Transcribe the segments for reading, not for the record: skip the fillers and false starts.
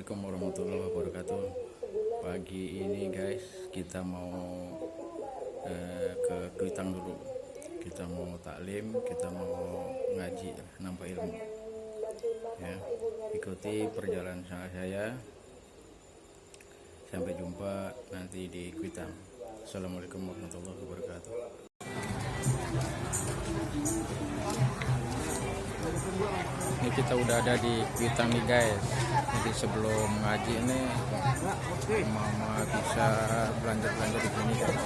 Assalamualaikum warahmatullahi wabarakatuh. Pagi ini guys, kita mau ke Kuitang dulu. Kita mau taklim, kita mau ngaji, nambah ilmu. Ya, ikuti perjalanan saya. Sampai jumpa nanti di Kuitang. Assalamualaikum warahmatullahi wabarakatuh. Ini kita udah ada di Kuitang nih guys. Jadi sebelum ngaji ini mama bisa belanja di sini guys.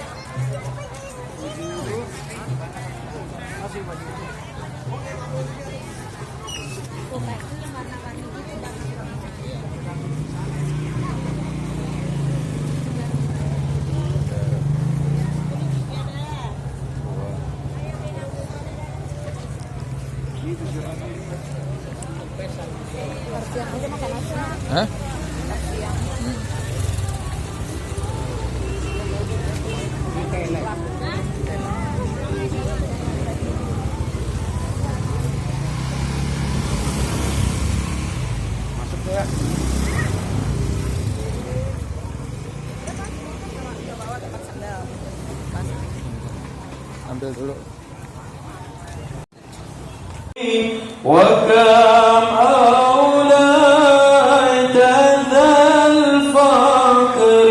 Hah? Masuk ya. Ambil dulu. وكم أوليت ذا الفقر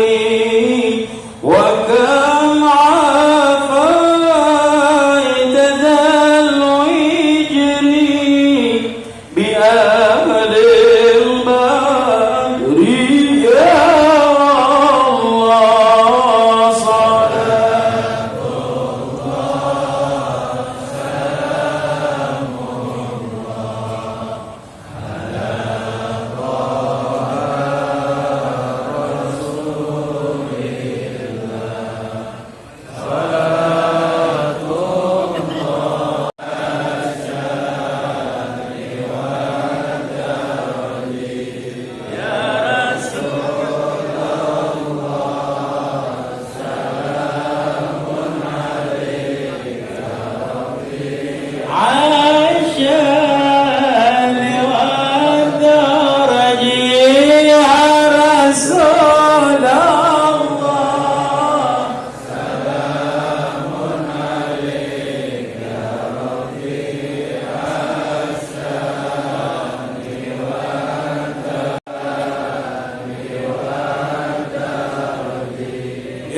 وكم عافيت ذا الوجر بأهل البدر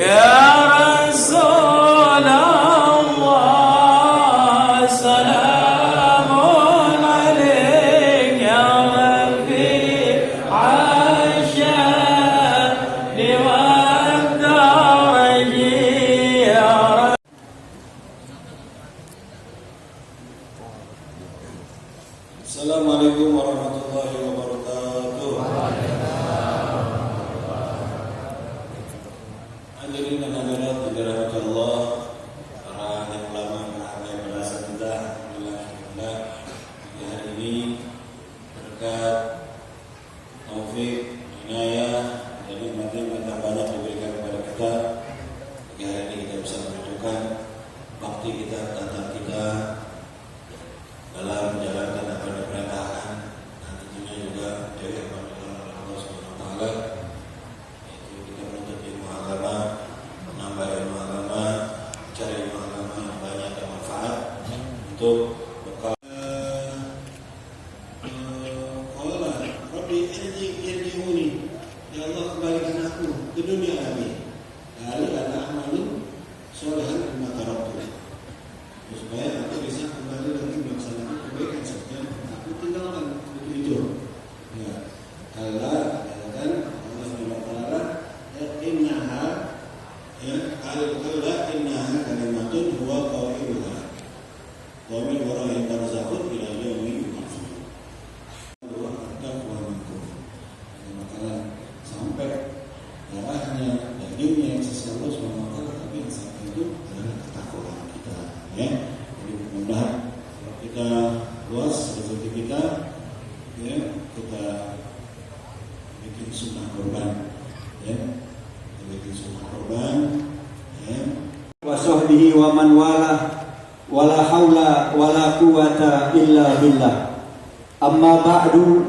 يا الله صلاة Assalamualaikum warahmatullahi wabarakatuh. Hadirin dan hadirat yang dirahmati Allah, para alim ulama, para alim asatidzah, alhamdulillah di hari ini berkat taufik, inayah dan nikmat yang banyak diberikan kepada kita. Di hari ini kita bisa menunjukkan bakti kita, tata kita dalam menjalankan apa yang diperintahkan, dan tentunya juga dari apa yang dilakukan oleh Allah Subhanahu wa taala, yaitu kita menuntut ilmu agama, menambah ilmu agama, mencari ilmu agama yang banyak dan manfaat untuk bekal. Allah, Rabbi irji'uni, ya Allah kembalikan aku ke dunia ini. Lalu ada amalin solehan lima taraktu, supaya aku bisa kembali lagi melaksanakan kebaikan seperti yang aku tinggalkan itu hijau. Ya, kalau katakan Allah Subhanahu wa taala, innaha ya al-qala innaha kalimatun huwa qailuha wa min wara'ihim barzakhun ila yaumi yub'atsun. Wa taqwa minkum. Maka sampai darahnya, dagingnya yang sesuatu Subhanahu wa taala, tapi yang sampai itu adalah ketakwaan kita, ya. Jadi mudah-mudahan kita luas rezeki kita, ya, kita bikin sunnah korban, ya, kita bikin sunnah korban, ya. Wa sahbihi wa man wala wala haula wala quwata illa billah. Amma ba'du,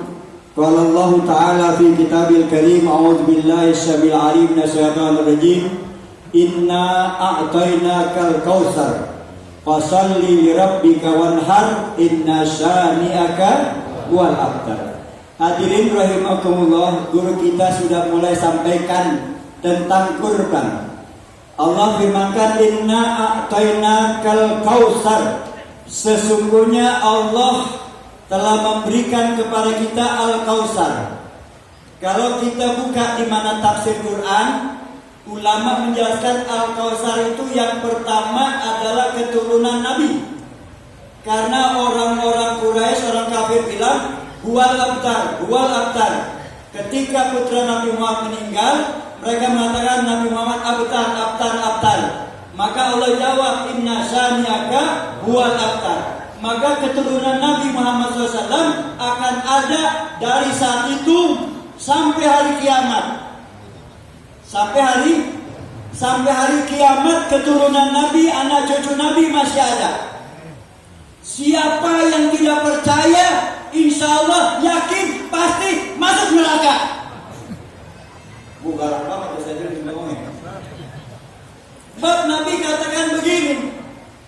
Qala Allah Ta'ala fi kitabil karim, a'udzu billahi syamil alim minasyaitonir rajim. Inna a'tainakal kautsar fasalli li rabbika wanhar inna syani'aka wal abtar. Hadirin rahimakumullah, guru kita sudah mulai sampaikan tentang kurban. Allah firmankan, inna a'tainakal kautsar. Sesungguhnya Allah telah memberikan kepada kita Al-Kautsar. Kalau kita buka di mana tafsir Quran, ulama menjelaskan Al-Kautsar itu yang pertama adalah keturunan Nabi. Karena orang-orang Quraisy, orang kafir bilang, huwal abtar. Ketika putra Nabi Muhammad meninggal, mereka mengatakan Nabi Muhammad abtar. Maka Allah jawab, inna syani'aka huwal abtar. Maka keturunan Nabi Muhammad SAW akan ada dari saat itu sampai hari kiamat. Sampai hari kiamat keturunan Nabi, anak cucu Nabi masih ada. Siapa yang tidak percaya, insya Allah yakin pasti masuk neraka. Bukan apa saya ngomongin. Bab Nabi katakan begini,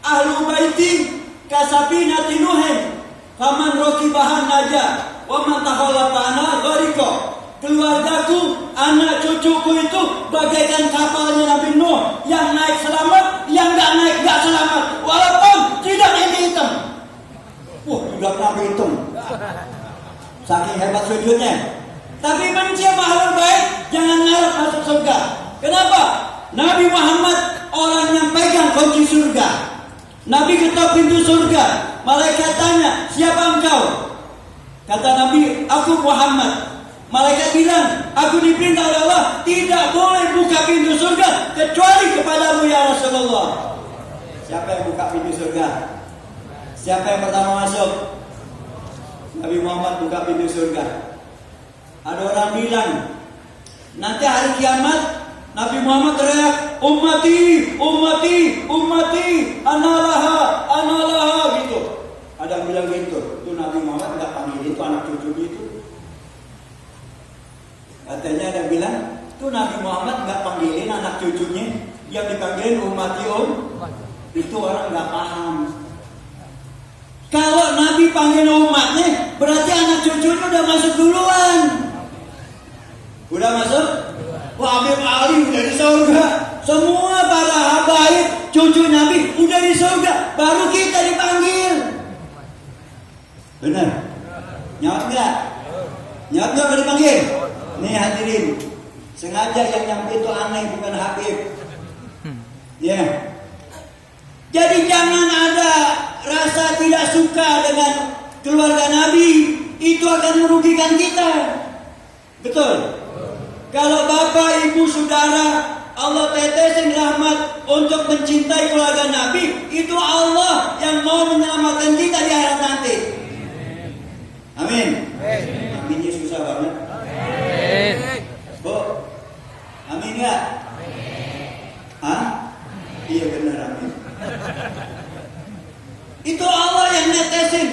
ahlu baiti kasabinati nuhin faman rokibahan naja wa man takhalafa ana ghariko. Keluargaku, anak cucuku itu bagaikan kapalnya Nabi Nuh, yang naik selamat, yang gak naik gak selamat, walaupun tidak ini hitam. Juga Nabi hitam, saking hebat sujudnya. Tapi manusia makhluk baik jangan ngarep masuk surga. Kenapa? Nabi Muhammad orang yang pegang kunci surga. Nabi ketok pintu surga. Malaikat tanya, siapa engkau? Kata Nabi, aku Muhammad. Malaikat bilang, aku diperintah oleh Allah tidak boleh buka pintu surga kecuali kepadamu ya Rasulullah. Siapa yang buka pintu surga? Siapa yang pertama masuk? Nabi Muhammad buka pintu surga. Ada orang bilang, nanti hari kiamat Nabi Muhammad teriak, ummati, analaha gitu. Ada yang bilang gitu. Itu Nabi Muhammad tidak panggil itu anak cucu itu. Katanya ada yang bilang, itu Nabi Muhammad nggak panggilin anak cucunya, yang dipanggilin ummati itu orang nggak paham. Kalau Nabi panggil umatnya, berarti anak cucunya udah masuk duluan. Udah masuk? Wah, Habib Ali udah di surga. Semua para habaib cucu Nabi udah di surga. Baru kita dipanggil. Benar? Nyawab nggak? Nyawab nggak udah dipanggil? Nih hadirin, sengaja yang nyampe itu aneh bukan Habib. Ya. Jadi jangan ada rasa tidak suka dengan keluarga Nabi. Itu akan merugikan kita. Betul? Kalau bapak, ibu, saudara Allah tetesin rahmat untuk mencintai keluarga Nabi, itu Allah yang mau menyelamatkan kita di akhirat nanti. Amin. Aminnya susah banget. Bu, amin ya? Hah? Iya benar, amin. Itu Allah yang netesin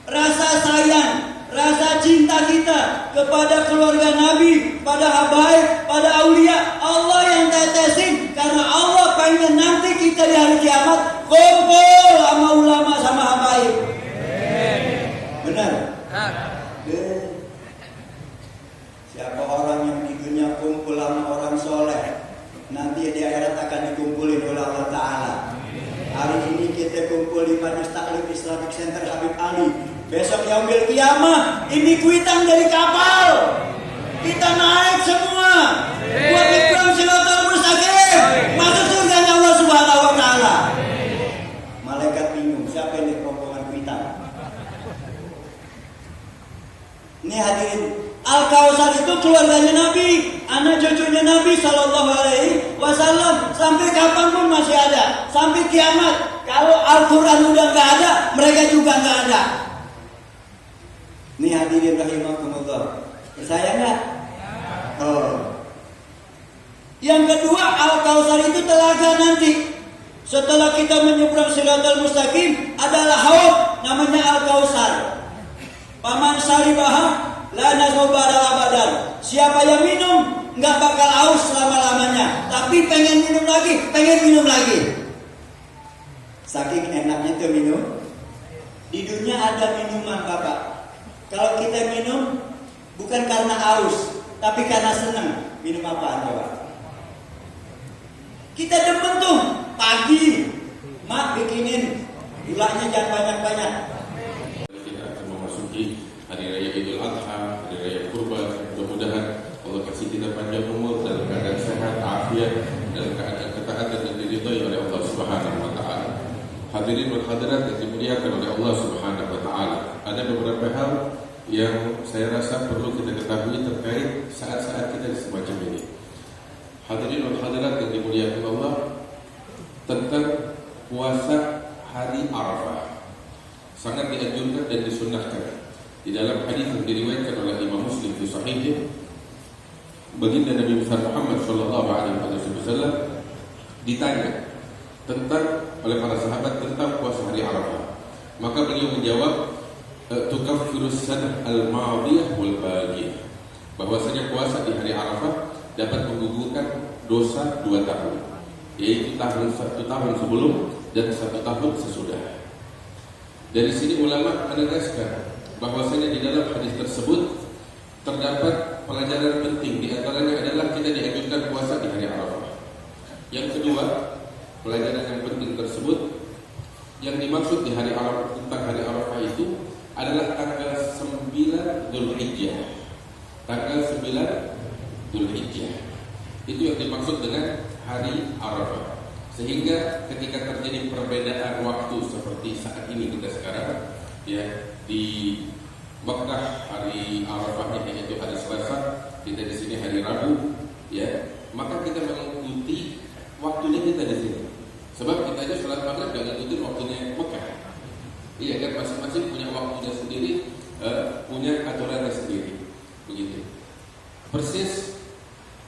rasa sayang, rasa cinta kita kepada keluarga Nabi, pada habaib, pada aulia. Allah yang tetesin karena Allah pengen nanti kita di hari kiamat kumpul sama ulama sama habaib. Benar? Siapa orang yang di dunia kumpul sama orang soleh, nanti di akhirat akan dikumpulin oleh Allah Ta'ala. Hari ini kita kumpul di Majelis Taklim Islamic Center Habib Ali. Besok yaumil kiamah, ini kuitang dari kapal. Kita naik semua. Buat ikram Shiratal Mustaqim. Masuk surga Allah Subhanahu wa Ta'ala. Malaikat bingung, siapa yang rombongan kuitang? Ini hadirin, Al-Kautsar itu keluarganya Nabi, anak cucunya Nabi Sallallahu Alaihi Wasallam. Sampai kapanpun masih ada, sampai kiamat. Kalau Al-Quran udah nggak ada, mereka juga nggak ada. Ini hadirin rahimakumullah. Percaya nggak? Oh. Yang kedua, Al-Kautsar itu telaga nanti. Setelah kita menyeberang Shiratal Mustaqim, adalah haud namanya Al-Kautsar. Paman syaribaha la nasaba abadan. Siapa yang minum nggak bakal haus selama-lamanya, tapi pengen minum lagi. Saking enaknya tuh minum. Di dunia ada minuman, Bapak. Kalau kita minum bukan karena haus, tapi karena senang. Minum apaan, Bapak? Kita demen tuh pagi, mak bikinin gulanya jangan banyak-banyak. Kita akan memasuki Hari Raya Idul Adha, Hari Raya Kurban. Mudah-mudahan Allah kasih kita panjang umur dalam keadaan sehat, afiat, dalam keadaan ketaatan dan diridhai oleh Allah Subhanahu wa taala. Hadirin dan hadirat yang dimuliakan oleh Allah Subhanahu wa taala. Ada beberapa hal yang saya rasa perlu kita ketahui terkait saat-saat kita di semacam ini. Hadirin dan hadirat yang dimuliakan Allah, tentang puasa hari Arafah sangat dianjurkan dan disunnahkan. Di dalam hadis yang diriwayatkan oleh Imam Muslim di sahihnya, baginda Nabi Muhammad sallallahu alaihi wasallam ditanya oleh para sahabat tentang puasa hari Arafah. Maka beliau menjawab, tukaffirus sanah al-madiyah wal bagiyah, bahwasanya puasa di hari Arafah dapat menggugurkan dosa 2 tahun, yaitu 1 tahun sebelum dan 1 tahun sesudah. Dari sini ulama menegaskan bahwasanya di dalam hadis tersebut terdapat pelajaran penting. Di antaranya adalah kita dianjurkan puasa di hari Arafah. Yang kedua, pelajaran yang penting tersebut, yang dimaksud di hari Arafah, tentang hari Arafah itu adalah tanggal 9 Dzulhijjah. Tanggal 9 Dzulhijjah. Itu yang dimaksud dengan hari Arafah. Sehingga ketika terjadi perbedaan waktu seperti saat ini kita sekarang, ya, di Mekah hari Arafahnya yaitu hari Selasa, kita di sini hari Rabu, ya, maka kita mengikuti waktunya kita di sini. Sebab kita aja sholat maghrib gak ngikutin waktunya Mekah. Iya kan, masing-masing punya waktunya sendiri, punya aturannya sendiri, begitu. Persis,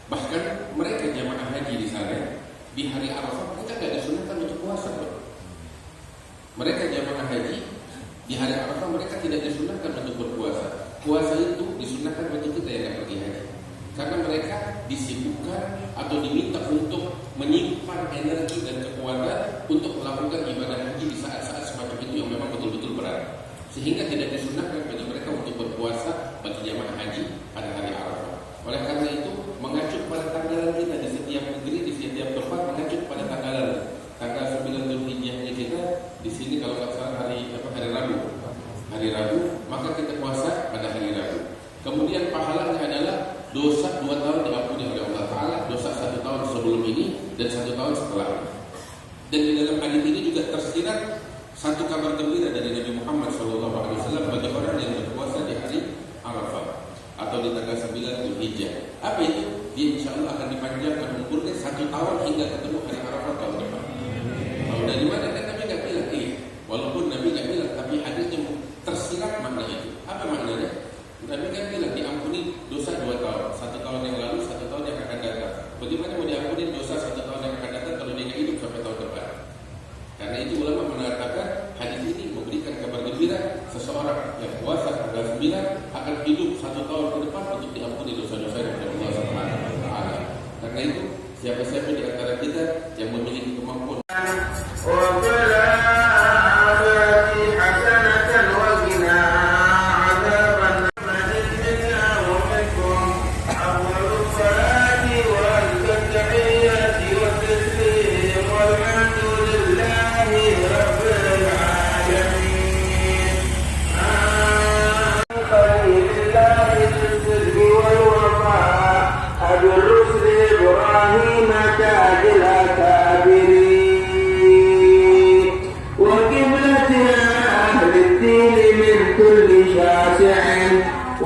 bahkan mereka jamaah haji di sana di hari Arafah mereka gak disunahkan untuk puasa, bro. Mereka jamaah haji di hari Arafah mereka tidak disunahkan untuk berpuasa. Puasa itu disunahkan untuk kita yang gak pergi haji, karena mereka disibukkan atau diminta untuk menyimpan energi dan kekuatan untuk melakukan ibadah haji di saat-saat semacam itu yang memang betul-betul berat. Sehingga tidak disunahkan bagi mereka untuk berpuasa bagi jamaah haji pada hari Arafah. Oleh karena itu, mengacu pada tanggalan kita di setiap negeri, di setiap tempat mengacu pada tanggalan. Tanggal 9 Dzulhijjahnya kita di sini kalau nggak salah hari Rabu. Hari Rabu, maka kita puasa pada hari Rabu. Kemudian pahalanya adalah dosa 2 tahun diampuni oleh Allah Ta'ala, dosa 1 tahun sebelum ini dan 1 tahun setelah ini. Dan di dalam hadis ini juga tersirat satu kabar gembira dari Nabi Muhammad SAW bagi orang yang berpuasa di hari Arafah atau di tanggal 9 Dzulhijjah. Apa itu? Dia insya Allah akan dipanjangkan umurnya 1 tahun hingga ketemu hari Arafah tahun depan. Tahu dari mana? Kan Nabi nggak bilang, walaupun Nabi nggak bilang, tapi hadisnya tersirat makna itu. Apa maknanya? Nabi kan bilang diampuni dosa 2 tahun, 1 tahun yang lalu, 1 tahun yang akan datang. Bagaimana mau diampuni dosa 1 tahun yang akan datang kalau dia nggak hidup sampai tahun depan? Karena itu ulama mengatakan hadis ini memberikan kabar gembira seseorang yang puasa tanggal 9 akan hidup 1 tahun ke depan untuk diampuni dosa-dosa yang Allah Subhanahu wa taala. Karena itu siapa-siapa di antara kita yang memiliki kemampuan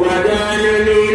ودانني